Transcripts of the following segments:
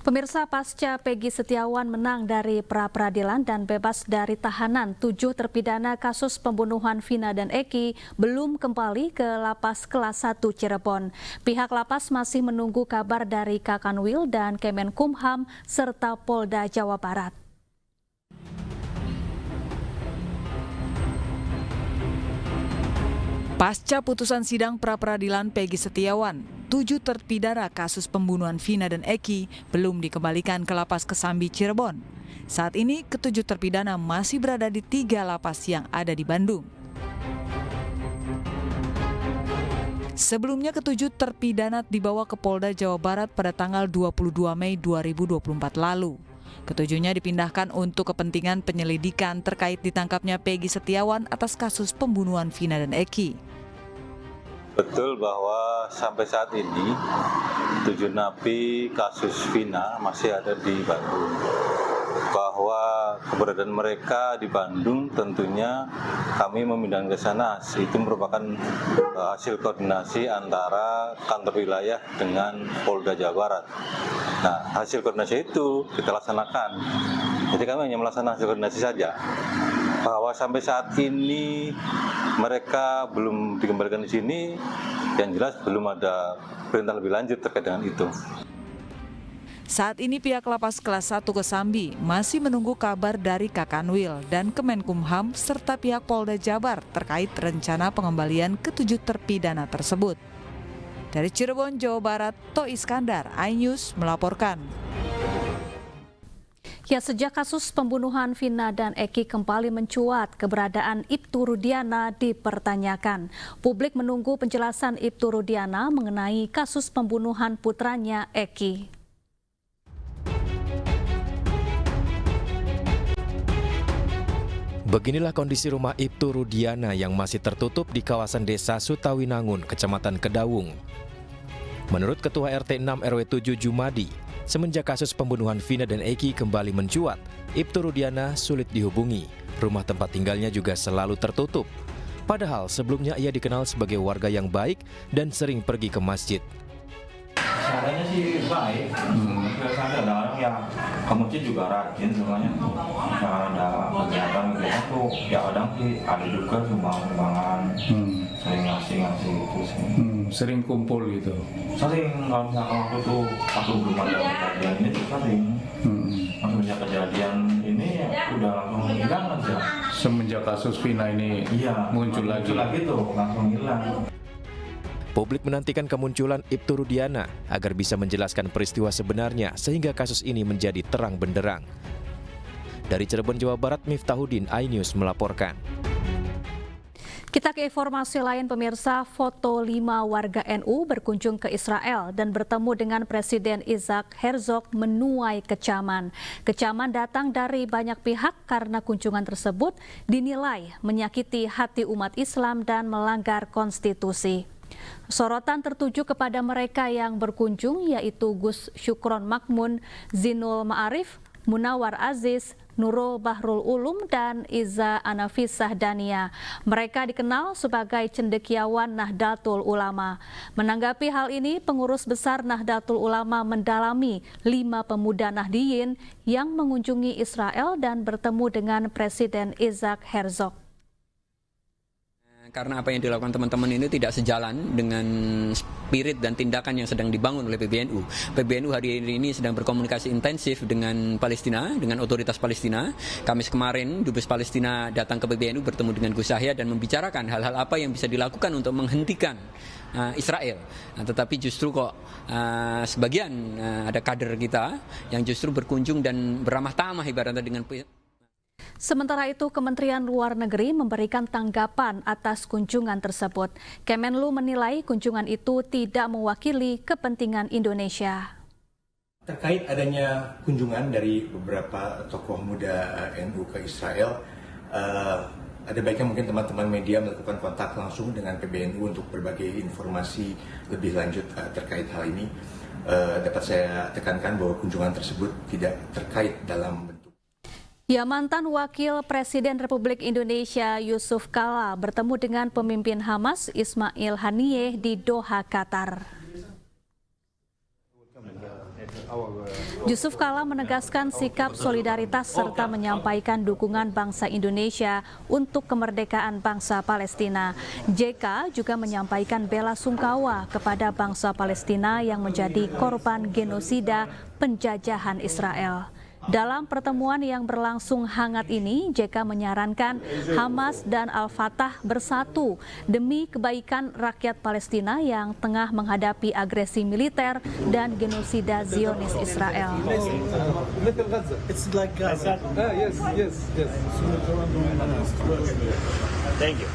Pemirsa, pasca Peggy Setiawan menang dari pra-peradilan dan bebas dari tahanan, 7 terpidana kasus pembunuhan Vina dan Eki belum kembali ke Lapas Kelas 1 Cirebon. Pihak lapas masih menunggu kabar dari Kakanwil dan Kemenkumham serta Polda Jawa Barat. Pasca putusan sidang pra-peradilan Peggy Setiawan, 7 terpidana kasus pembunuhan Vina dan Eki belum dikembalikan ke Lapas Kesambi Cirebon. Saat ini, ke-7 terpidana masih berada di 3 lapas yang ada di Bandung. Sebelumnya, ke-7 terpidana dibawa ke Polda Jawa Barat pada tanggal 22 Mei 2024 lalu. Ketujuhnya dipindahkan untuk kepentingan penyelidikan terkait ditangkapnya Peggy Setiawan atas kasus pembunuhan Vina dan Eki. Betul bahwa sampai saat ini 7 napi kasus Vina masih ada di Bandung. Bahwa keberadaan mereka di Bandung tentunya kami memindahkan ke sana. Itu merupakan hasil koordinasi antara kantor wilayah dengan Polda Jawa Barat. Nah, hasil koordinasi itu kita laksanakan. Jadi kami hanya melaksanakan hasil koordinasi saja. Bahwa sampai saat ini mereka belum dikembalikan di sini, yang jelas belum ada perintah lebih lanjut terkait dengan itu. Saat ini pihak Lapas Kelas 1 Kesambi masih menunggu kabar dari Kakanwil dan Kemenkumham serta pihak Polda Jabar terkait rencana pengembalian ke-7 terpidana tersebut. Dari Cirebon, Jawa Barat, To Iskandar, iNews melaporkan. Ya, sejak kasus pembunuhan Vina dan Eki kembali mencuat, keberadaan Ibtu Rudiana dipertanyakan. Publik menunggu penjelasan Ibtu Rudiana mengenai kasus pembunuhan putranya Eki. Beginilah kondisi rumah Ibtu Rudiana yang masih tertutup di kawasan Desa Sutawinangun, Kecamatan Kedawung. Menurut Ketua RT 6 RW 7 Jumadi, semenjak kasus pembunuhan Vina dan Eki kembali mencuat, Ibtu Rudiana sulit dihubungi. Rumah tempat tinggalnya juga selalu tertutup. Padahal sebelumnya ia dikenal sebagai warga yang baik dan sering pergi ke masjid. Caranya sih baik, biasanya ada orang yang ke masjid juga rajin semuanya. Ada kegiatan tuh, ya kadang sih ada juga sumbangan, sering ngasih itu sih. Sering kumpul gitu? Sering, kalau misalkan waktu belum ada kejadian ini tuh sering. Semenjak kejadian ini udah langsung hilang aja. Semenjak kasus Vina ini muncul lagi tuh, langsung hilang. Publik menantikan kemunculan Ibtu Rudiana agar bisa menjelaskan peristiwa sebenarnya sehingga kasus ini menjadi terang benderang. Dari Cirebon, Jawa Barat, Miftahudin, iNews melaporkan. Kita ke informasi lain, pemirsa. Foto 5 warga NU berkunjung ke Israel dan bertemu dengan Presiden Isaac Herzog menuai kecaman. Kecaman datang dari banyak pihak karena kunjungan tersebut dinilai menyakiti hati umat Islam dan melanggar konstitusi. Sorotan tertuju kepada mereka yang berkunjung, yaitu Gus Syukron Makmun, Zinul Ma'arif, Munawar Aziz, Nurul Bahrul Ulum, dan Iza Anafisah Dania. Mereka dikenal sebagai cendekiawan Nahdlatul Ulama. Menanggapi hal ini, pengurus besar Nahdlatul Ulama mendalami 5 pemuda Nahdiyin yang mengunjungi Israel dan bertemu dengan Presiden Isaac Herzog. Karena apa yang dilakukan teman-teman ini tidak sejalan dengan spirit dan tindakan yang sedang dibangun oleh PBNU. PBNU hari ini sedang berkomunikasi intensif dengan Palestina, dengan otoritas Palestina. Kamis kemarin, Dubes Palestina datang ke PBNU bertemu dengan Gus Yahya dan membicarakan hal-hal apa yang bisa dilakukan untuk menghentikan Israel. Tetapi justru kok sebagian ada kader kita yang justru berkunjung dan beramah tamah ibaratnya dengan Sementara itu, Kementerian Luar Negeri memberikan tanggapan atas kunjungan tersebut. Kemenlu menilai kunjungan itu tidak mewakili kepentingan Indonesia. Terkait adanya kunjungan dari beberapa tokoh muda NU ke Israel, ada baiknya mungkin teman-teman media melakukan kontak langsung dengan PBNU untuk berbagai informasi lebih lanjut terkait hal ini. Dapat saya tekankan bahwa kunjungan tersebut tidak terkait dalam bentuk. Ya, mantan Wakil Presiden Republik Indonesia Yusuf Kala bertemu dengan pemimpin Hamas Ismail Haniyeh di Doha, Qatar. Yusuf Kala menegaskan sikap solidaritas serta menyampaikan dukungan bangsa Indonesia untuk kemerdekaan bangsa Palestina. JK juga menyampaikan bela sungkawa kepada bangsa Palestina yang menjadi korban genosida penjajahan Israel. Dalam pertemuan yang berlangsung hangat ini, JK menyarankan Hamas dan Al-Fatah bersatu demi kebaikan rakyat Palestina yang tengah menghadapi agresi militer dan genosida Zionis Israel. It's like Gaza. Yes. Thank you.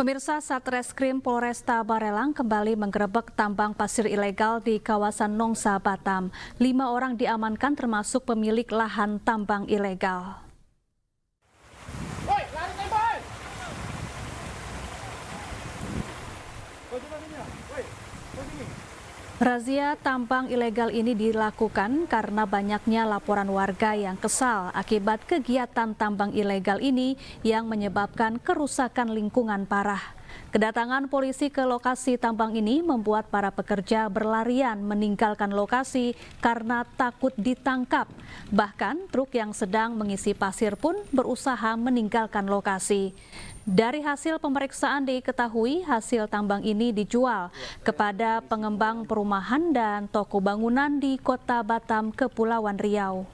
Pemirsa, Satreskrim Polresta Barelang kembali menggerebek tambang pasir ilegal di kawasan Nongsa, Batam. 5 orang diamankan termasuk pemilik lahan tambang ilegal. Razia tambang ilegal ini dilakukan karena banyaknya laporan warga yang kesal akibat kegiatan tambang ilegal ini yang menyebabkan kerusakan lingkungan parah. Kedatangan polisi ke lokasi tambang ini membuat para pekerja berlarian meninggalkan lokasi karena takut ditangkap. Bahkan truk yang sedang mengisi pasir pun berusaha meninggalkan lokasi. Dari hasil pemeriksaan diketahui hasil tambang ini dijual kepada pengembang perumahan dan toko bangunan di Kota Batam, Kepulauan Riau.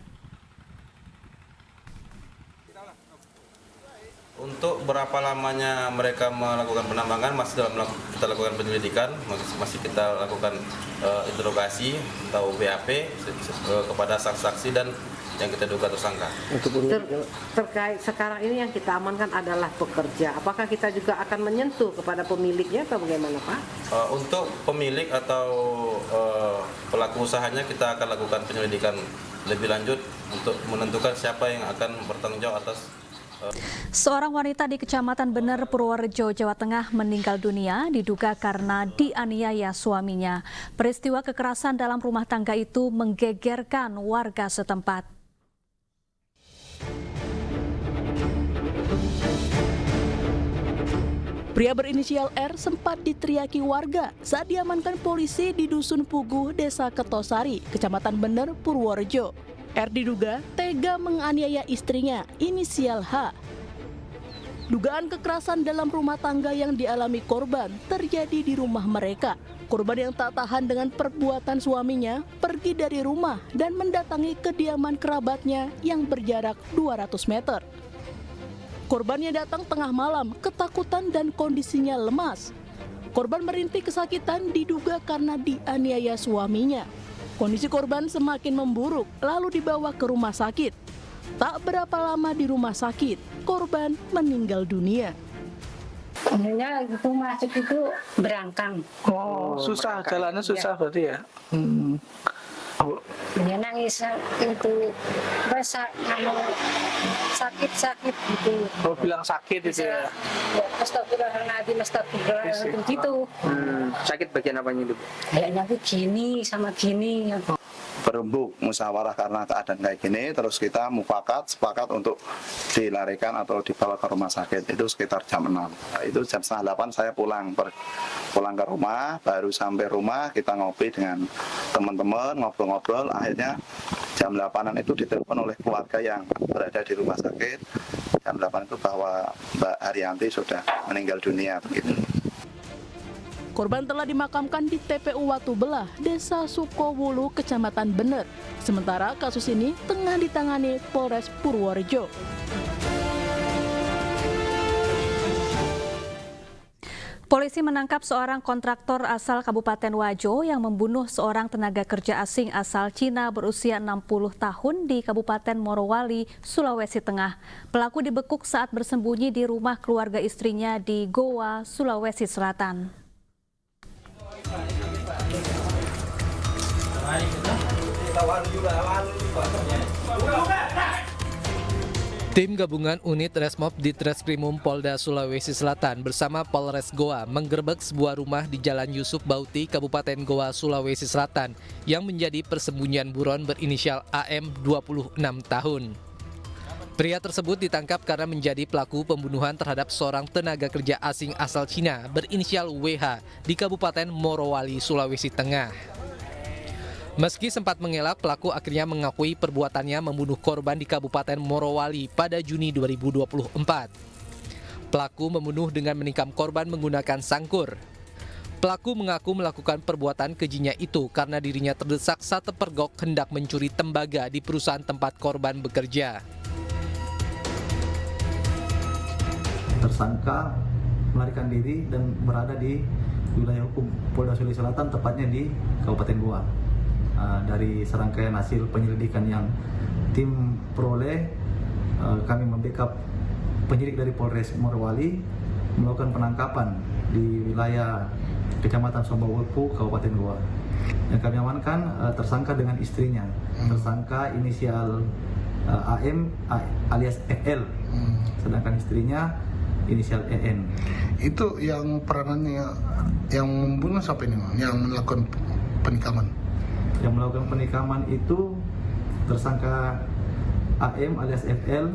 Untuk berapa lamanya mereka melakukan penambangan masih dalam kita lakukan penyelidikan, masih kita lakukan interogasi atau BAP kepada saksi-saksi dan yang kita duga tersangka. Terkait sekarang ini yang kita amankan adalah pekerja. Apakah kita juga akan menyentuh kepada pemiliknya atau bagaimana, Pak? Untuk pemilik atau pelaku usahanya kita akan lakukan penyelidikan lebih lanjut untuk menentukan siapa yang akan bertanggung jawab atas. Seorang wanita di Kecamatan Bener, Purworejo, Jawa Tengah meninggal dunia diduga karena dianiaya suaminya. Peristiwa kekerasan dalam rumah tangga itu menggegerkan warga setempat. Pria berinisial R sempat diteriaki warga saat diamankan polisi di Dusun Puguh, Desa Ketosari, Kecamatan Bener, Purworejo. R diduga tega menganiaya istrinya, inisial H. Dugaan kekerasan dalam rumah tangga yang dialami korban terjadi di rumah mereka. Korban yang tak tahan dengan perbuatan suaminya pergi dari rumah dan mendatangi kediaman kerabatnya yang berjarak 200 meter. Korbannya datang tengah malam, ketakutan dan kondisinya lemas. Korban merintih kesakitan diduga karena dianiaya suaminya. Kondisi korban semakin memburuk, lalu dibawa ke rumah sakit. Tak berapa lama di rumah sakit, korban meninggal dunia. Akhirnya itu masuk itu berangkang. Oh, susah, jalannya susah berarti ya? Dia nangis itu sakit gitu. Oh, bilang sakit itu ya? Astagfirullahaladzim, astagfirullahaladzim gitu. Sakit bagian apanya itu? Kayaknya begini sama gini. Berembuk musyawarah karena keadaan kayak gini, terus kita sepakat untuk dilarikan atau dibawa ke rumah sakit. Itu sekitar jam 6. Nah, itu jam 7:30 saya pulang ke rumah. Baru sampai rumah kita ngopi dengan teman-teman, ngobrol-ngobrol. Akhirnya jam 8-an itu ditelepon oleh keluarga yang berada di rumah sakit. Jam 8 itu bahwa Mbak Haryanti sudah meninggal dunia begitu. Korban telah dimakamkan di TPU Watu Belah, Desa Sukowulu, Kecamatan Bener. Sementara kasus ini tengah ditangani Polres Purworejo. Polisi menangkap seorang kontraktor asal Kabupaten Wajo yang membunuh seorang tenaga kerja asing asal Cina berusia 60 tahun di Kabupaten Morowali, Sulawesi Tengah. Pelaku dibekuk saat bersembunyi di rumah keluarga istrinya di Goa, Sulawesi Selatan. Tim gabungan unit Resmob Ditreskrimum Polda Sulawesi Selatan bersama Polres Goa menggerebek sebuah rumah di Jalan Yusuf Bauti, Kabupaten Goa, Sulawesi Selatan yang menjadi persembunyian buron berinisial AM 26 tahun. Pria tersebut ditangkap karena menjadi pelaku pembunuhan terhadap seorang tenaga kerja asing asal Cina berinisial WH di Kabupaten Morowali, Sulawesi Tengah. Meski sempat mengelak, pelaku akhirnya mengakui perbuatannya membunuh korban di Kabupaten Morowali pada Juni 2024. Pelaku membunuh dengan menikam korban menggunakan sangkur. Pelaku mengaku melakukan perbuatan kejinya itu karena dirinya terdesak saat terpergok hendak mencuri tembaga di perusahaan tempat korban bekerja. Tersangka melarikan diri dan berada di wilayah hukum Polda Sulawesi Selatan, tepatnya di Kabupaten Goa. Dari serangkaian hasil penyelidikan yang tim peroleh, kami membackup penyidik dari Polres Morowali melakukan penangkapan di wilayah Kecamatan Sombawulpu, Kabupaten Goa. Yang kami amankan tersangka dengan istrinya, tersangka inisial AM alias FL, sedangkan istrinya inisial EN. Itu yang peranannya yang membunuh siapa ini, yang melakukan penikaman? Yang melakukan penikaman itu tersangka AM alias FL.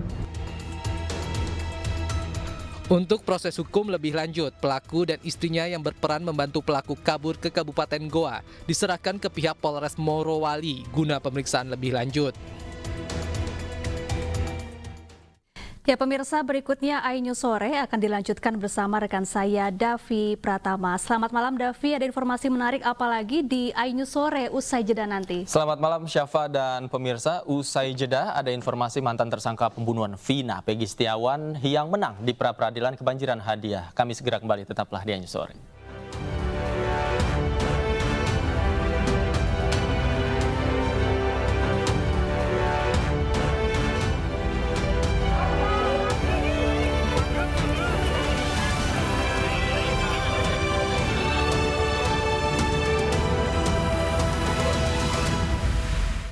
Untuk proses hukum lebih lanjut, pelaku dan istrinya yang berperan membantu pelaku kabur ke Kabupaten Goa diserahkan ke pihak Polres Morowali guna pemeriksaan lebih lanjut. Ya pemirsa, berikutnya iNews Sore akan dilanjutkan bersama rekan saya Davi Pratama. Selamat malam Davi, ada informasi menarik apa lagi di iNews Sore usai jeda nanti? Selamat malam Syafa dan pemirsa, usai jeda ada informasi mantan tersangka pembunuhan Vina Peggy Setiawan yang menang di pra-peradilan kebanjiran hadiah. Kami segera kembali, tetaplah di iNews Sore.